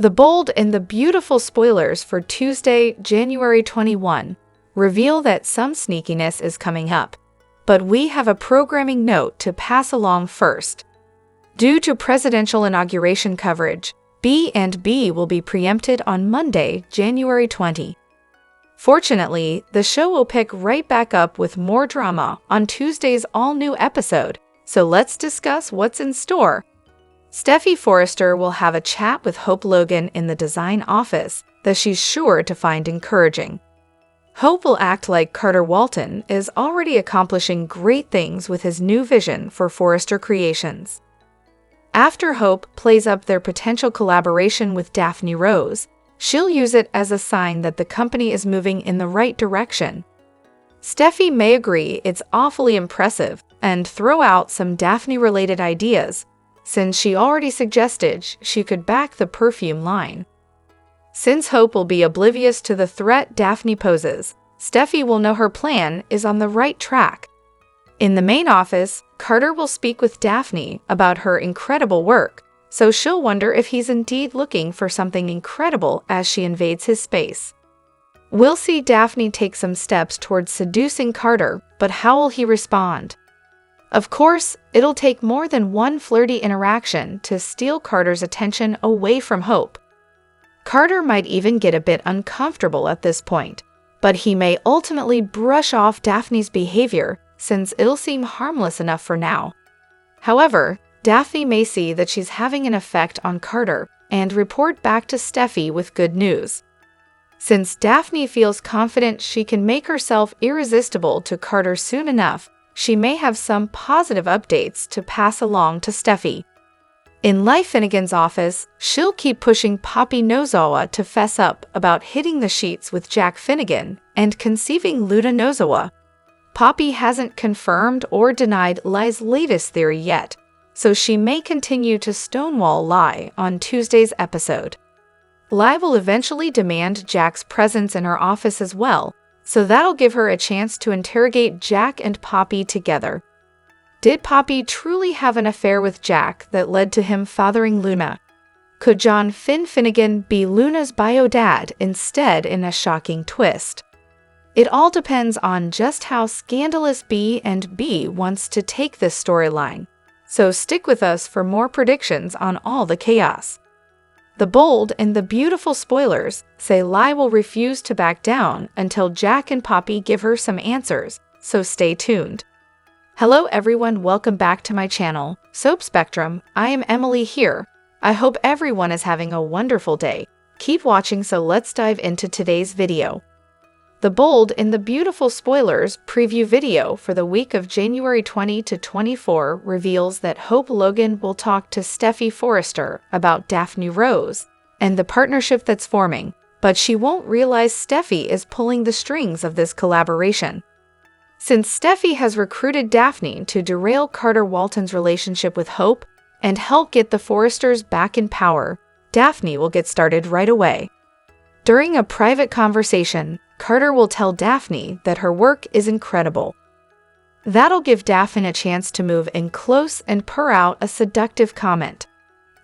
The bold and the beautiful spoilers for Tuesday, January 21, reveal that some sneakiness is coming up. But we have a programming note to pass along first. Due to presidential inauguration coverage, B&B will be preempted on Monday, January 20. Fortunately, the show will pick right back up with more drama on Tuesday's all-new episode, so let's discuss what's in store. Steffy Forrester will have a chat with Hope Logan in the design office that she's sure to find encouraging. Hope will act like Carter Walton is already accomplishing great things with his new vision for Forrester Creations. After Hope plays up their potential collaboration with Daphne Rose, she'll use it as a sign that the company is moving in the right direction. Steffy may agree it's awfully impressive and throw out some Daphne-related ideas, since she already suggested she could back the perfume line. Since Hope will be oblivious to the threat Daphne poses, Steffy will know her plan is on the right track. In the main office, Carter will speak with Daphne about her incredible work, so she'll wonder if he's indeed looking for something incredible as she invades his space. We'll see Daphne take some steps towards seducing Carter, but how will he respond? Of course, it'll take more than one flirty interaction to steal Carter's attention away from Hope. Carter might even get a bit uncomfortable at this point, but he may ultimately brush off Daphne's behavior since it'll seem harmless enough for now. However, Daphne may see that she's having an effect on Carter and report back to Steffy with good news. Since Daphne feels confident she can make herself irresistible to Carter soon enough, she may have some positive updates to pass along to Steffy. In Life Finnegan's office, she'll keep pushing Poppy Nozawa to fess up about hitting the sheets with Jack Finnegan and conceiving Luna Nozawa. Poppy hasn't confirmed or denied Lai's latest theory yet, so she may continue to stonewall Lai on Tuesday's episode. Lai will eventually demand Jack's presence in her office as well, so that'll give her a chance to interrogate Jack and Poppy together. Did Poppy truly have an affair with Jack that led to him fathering Luna? Could John Finnegan be Luna's bio dad instead in a shocking twist? It all depends on just how scandalous B&B wants to take this storyline, so stick with us for more predictions on all the chaos. The bold and the beautiful spoilers say Lai will refuse to back down until Jack and Poppy give her some answers, so stay tuned. Hello everyone, welcome back to my channel, Soap Spectrum. I am Emily here. I hope everyone is having a wonderful day. Keep watching, so let's dive into today's video. The bold and the beautiful spoilers preview video for the week of January 20 to 24 reveals that Hope Logan will talk to Steffy Forrester about Daphne Rose and the partnership that's forming, but she won't realize Steffy is pulling the strings of this collaboration. Since Steffy has recruited Daphne to derail Carter Walton's relationship with Hope and help get the Forresters back in power, Daphne will get started right away. During a private conversation, Carter will tell Daphne that her work is incredible. That'll give Daphne a chance to move in close and purr out a seductive comment.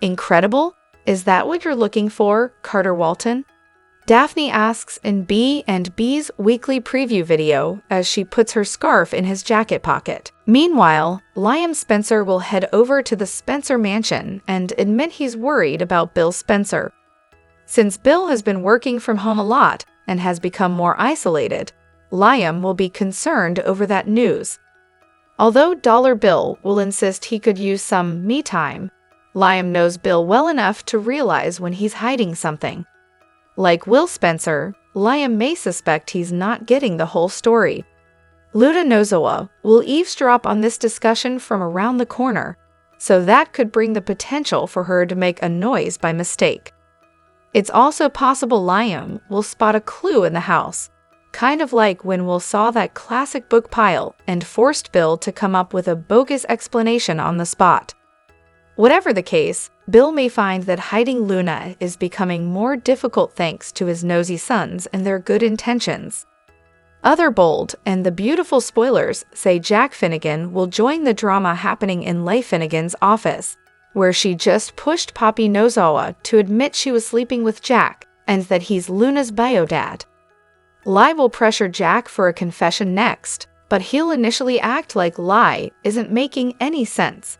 Incredible? Is that what you're looking for, Carter Walton? Daphne asks in B&B's weekly preview video as she puts her scarf in his jacket pocket. Meanwhile, Liam Spencer will head over to the Spencer mansion and admit he's worried about Bill Spencer. Since Bill has been working from home a lot and has become more isolated, Liam will be concerned over that news. Although Dollar Bill will insist he could use some me time, Liam knows Bill well enough to realize when he's hiding something. Like Will Spencer, Liam may suspect he's not getting the whole story. Luna Nozawa will eavesdrop on this discussion from around the corner, so that could bring the potential for her to make a noise by mistake. It's also possible Liam will spot a clue in the house, kind of like when Will saw that classic book pile and forced Bill to come up with a bogus explanation on the spot. Whatever the case, Bill may find that hiding Luna is becoming more difficult thanks to his nosy sons and their good intentions. Other bold and the beautiful spoilers say Jack Finnegan will join the drama happening in Life Finnegan's office, where she just pushed Poppy Nozawa to admit she was sleeping with Jack and that he's Luna's bio-dad. Lai will pressure Jack for a confession next, but he'll initially act like Lai isn't making any sense.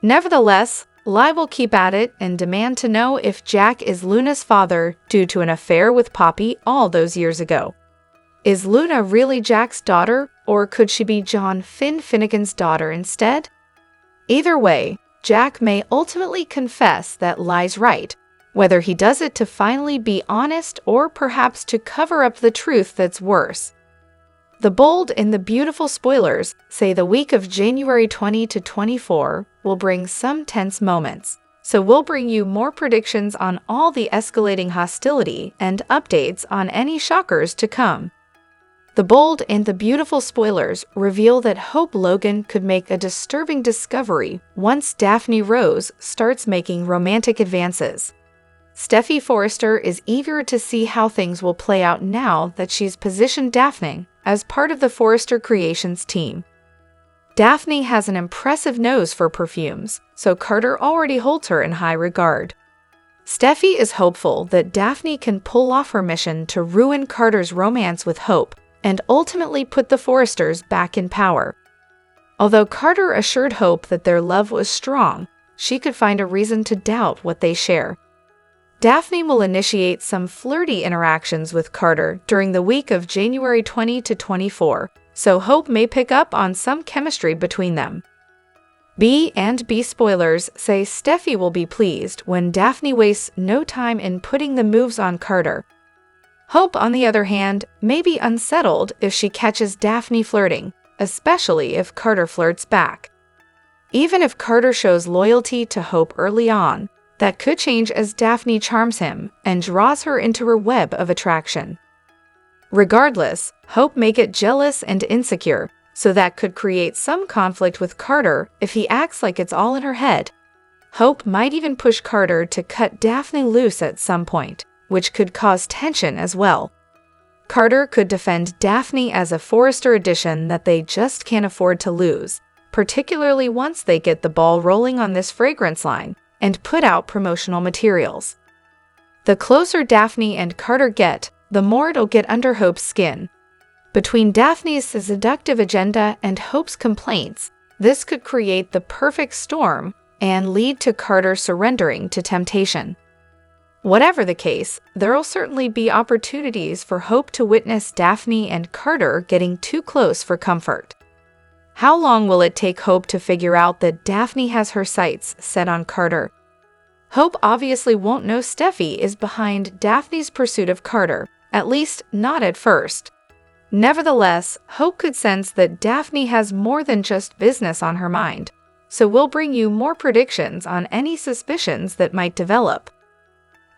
Nevertheless, Lai will keep at it and demand to know if Jack is Luna's father due to an affair with Poppy all those years ago. Is Luna really Jack's daughter, or could she be John Finnegan's daughter instead? Either way, Jack may ultimately confess that Lai's right, whether he does it to finally be honest or perhaps to cover up the truth that's worse. The bold and the beautiful spoilers say the week of January 20 to 24 will bring some tense moments, so we'll bring you more predictions on all the escalating hostility and updates on any shockers to come. The bold and the beautiful spoilers reveal that Hope Logan could make a disturbing discovery once Daphne Rose starts making romantic advances. Steffy Forrester is eager to see how things will play out now that she's positioned Daphne as part of the Forrester Creations team. Daphne has an impressive nose for perfumes, so Carter already holds her in high regard. Steffy is hopeful that Daphne can pull off her mission to ruin Carter's romance with Hope and ultimately put the Forresters back in power. Although Carter assured Hope that their love was strong, she could find a reason to doubt what they share. Daphne will initiate some flirty interactions with Carter during the week of January 20 to 24, so Hope may pick up on some chemistry between them. B&B spoilers say Steffy will be pleased when Daphne wastes no time in putting the moves on Carter. Hope, on the other hand, may be unsettled if she catches Daphne flirting, especially if Carter flirts back. Even if Carter shows loyalty to Hope early on, that could change as Daphne charms him and draws her into her web of attraction. Regardless, Hope may get jealous and insecure, so that could create some conflict with Carter if he acts like it's all in her head. Hope might even push Carter to cut Daphne loose at some point, which could cause tension as well. Carter could defend Daphne as a Forrester addition that they just can't afford to lose, particularly once they get the ball rolling on this fragrance line and put out promotional materials. The closer Daphne and Carter get, the more it'll get under Hope's skin. Between Daphne's seductive agenda and Hope's complaints, this could create the perfect storm and lead to Carter surrendering to temptation. Whatever the case, there'll certainly be opportunities for Hope to witness Daphne and Carter getting too close for comfort. How long will it take Hope to figure out that Daphne has her sights set on Carter? Hope obviously won't know Steffy is behind Daphne's pursuit of Carter, at least not at first. Nevertheless, Hope could sense that Daphne has more than just business on her mind, so we'll bring you more predictions on any suspicions that might develop.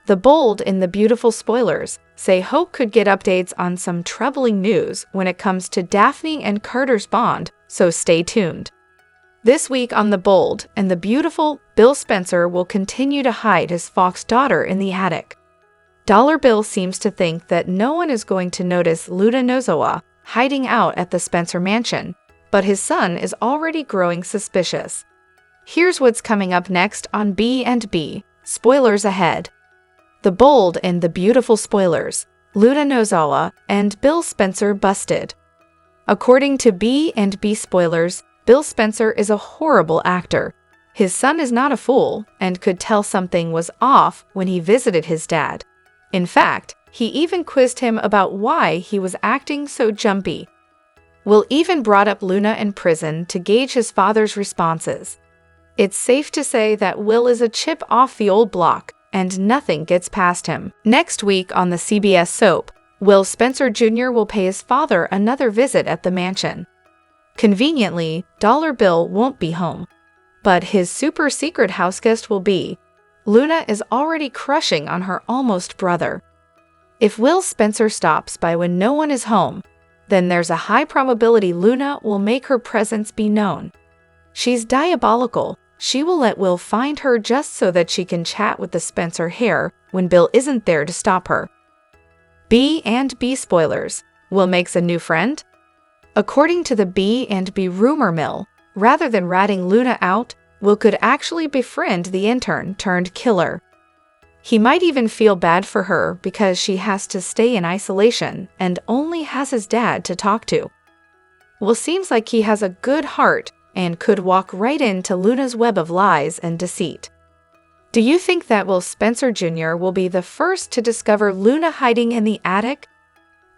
The bold and the beautiful spoilers say Hope could get updates on some troubling news when it comes to Daphne and Carter's bond, so stay tuned. This week on The Bold and the Beautiful, Bill Spencer will continue to hide his fox daughter in the attic. Dollar Bill seems to think that no one is going to notice Luna Nozawa hiding out at the Spencer mansion, but his son is already growing suspicious. Here's what's coming up next on B&B. Spoilers ahead. The Bold and the Beautiful spoilers. Luna Nozawa and Bill Spencer busted. According to B&B spoilers, Bill Spencer is a horrible actor. His son is not a fool and could tell something was off when he visited his dad. In fact, he even quizzed him about why he was acting so jumpy. Will even brought up Luna in prison to gauge his father's responses. It's safe to say that Will is a chip off the old block, and nothing gets past him. Next week on the CBS soap, Will Spencer Jr. will pay his father another visit at the mansion. Conveniently, Dollar Bill won't be home, but his super secret houseguest will be. Luna is already crushing on her almost brother. If Will Spencer stops by when no one is home, then there's a high probability Luna will make her presence be known. She's diabolical. She will let Will find her just so that she can chat with the Spencer heir when Bill isn't there to stop her. B&B spoilers. Will makes a new friend? According to the B&B rumor mill, rather than ratting Luna out, Will could actually befriend the intern turned killer. He might even feel bad for her because she has to stay in isolation and only has his dad to talk to. Will seems like he has a good heart and could walk right into Luna's web of lies and deceit. Do you think that Will Spencer Jr. will be the first to discover Luna hiding in the attic?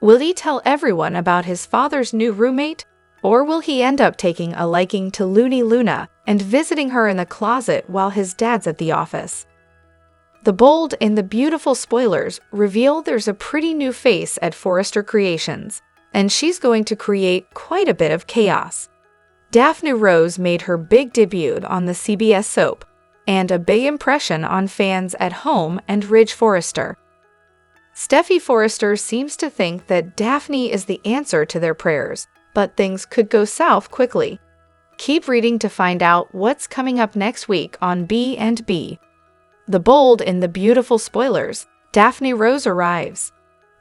Will he tell everyone about his father's new roommate? Or will he end up taking a liking to Loony Luna and visiting her in the closet while his dad's at the office? The bold and the beautiful spoilers reveal there's a pretty new face at Forrester Creations, and she's going to create quite a bit of chaos. Daphne Rose made her big debut on the CBS soap, and a big impression on fans at home and Ridge Forrester. Steffy Forrester seems to think that Daphne is the answer to their prayers, but things could go south quickly. Keep reading to find out what's coming up next week on B&B. The bold and the beautiful spoilers, Daphne Rose arrives.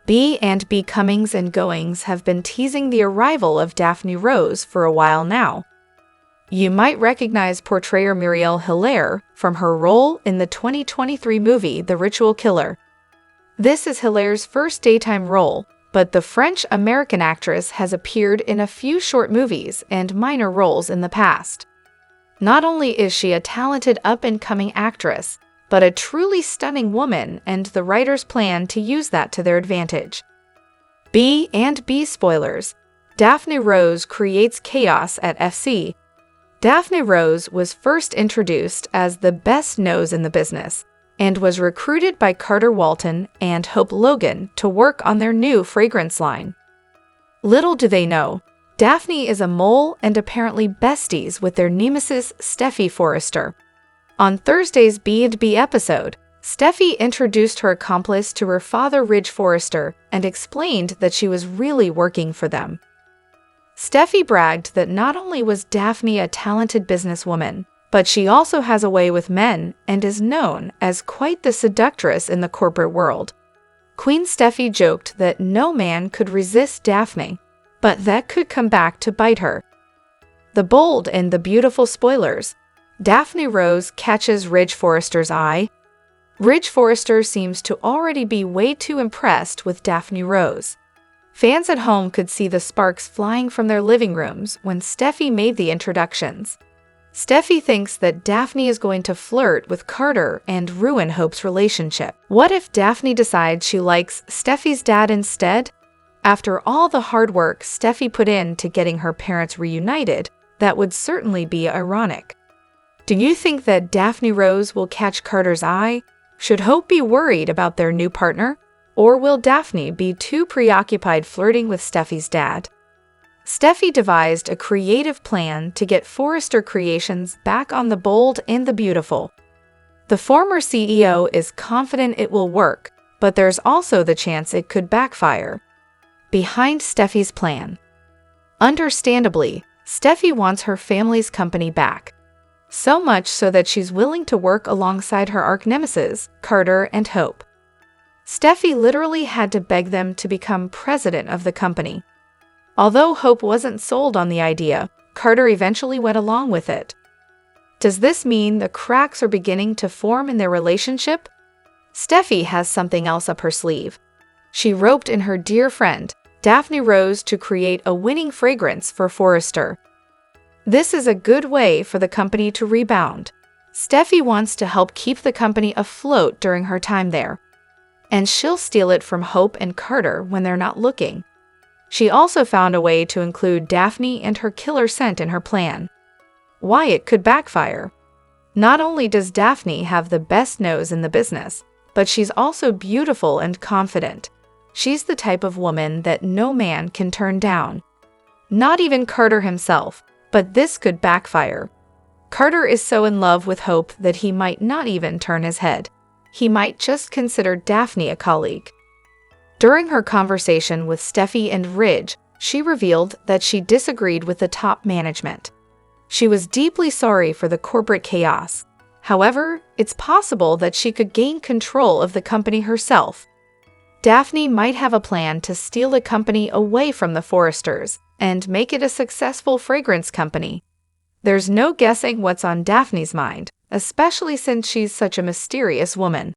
B&B comings and goings have been teasing the arrival of Daphne Rose for a while now. You might recognize portrayer Muriel Hilaire from her role in the 2023 movie The Ritual Killer. This is Hilaire's first daytime role, but the French-American actress has appeared in a few short movies and minor roles in the past. Not only is she a talented up-and-coming actress, but a truly stunning woman, and the writers plan to use that to their advantage. B&B spoilers. Daphne Rose creates chaos at FC. Daphne Rose was first introduced as the best nose in the business, and was recruited by Carter Walton and Hope Logan to work on their new fragrance line. Little do they know, Daphne is a mole and apparently besties with their nemesis Steffy Forrester. On Thursday's B&B episode, Steffy introduced her accomplice to her father Ridge Forrester and explained that she was really working for them. Steffy bragged that not only was Daphne a talented businesswoman, but she also has a way with men and is known as quite the seductress in the corporate world. Queen Steffy joked that no man could resist Daphne, but that could come back to bite her. The bold and the beautiful spoilers. Daphne Rose catches Ridge Forrester's eye. Ridge Forrester seems to already be way too impressed with Daphne Rose. Fans at home could see the sparks flying from their living rooms when Steffy made the introductions. Steffy thinks that Daphne is going to flirt with Carter and ruin Hope's relationship. What if Daphne decides she likes Steffy's dad instead? After all the hard work Steffy put in to getting her parents reunited, that would certainly be ironic. Do you think that Daphne Rose will catch Carter's eye? Should Hope be worried about their new partner? Or will Daphne be too preoccupied flirting with Steffy's dad? Steffy devised a creative plan to get Forrester Creations back on the bold and the beautiful. The former CEO is confident it will work, but there's also the chance it could backfire. Behind Steffy's plan. Understandably, Steffy wants her family's company back. So much so that she's willing to work alongside her arch-nemesis, Carter and Hope. Steffy literally had to beg them to become president of the company. Although Hope wasn't sold on the idea, Carter eventually went along with it. Does this mean the cracks are beginning to form in their relationship? Steffy has something else up her sleeve. She roped in her dear friend, Daphne Rose, to create a winning fragrance for Forrester. This is a good way for the company to rebound. Steffy wants to help keep the company afloat during her time there. And she'll steal it from Hope and Carter when they're not looking. She also found a way to include Daphne and her killer scent in her plan. Why it could backfire. Not only does Daphne have the best nose in the business, but she's also beautiful and confident. She's the type of woman that no man can turn down. Not even Carter himself. But this could backfire. Carter is so in love with Hope that he might not even turn his head. He might just consider Daphne a colleague. During her conversation with Steffy and Ridge, she revealed that she disagreed with the top management. She was deeply sorry for the corporate chaos. However, it's possible that she could gain control of the company herself. Daphne might have a plan to steal the company away from the Forresters and make it a successful fragrance company. There's no guessing what's on Daphne's mind, especially since she's such a mysterious woman.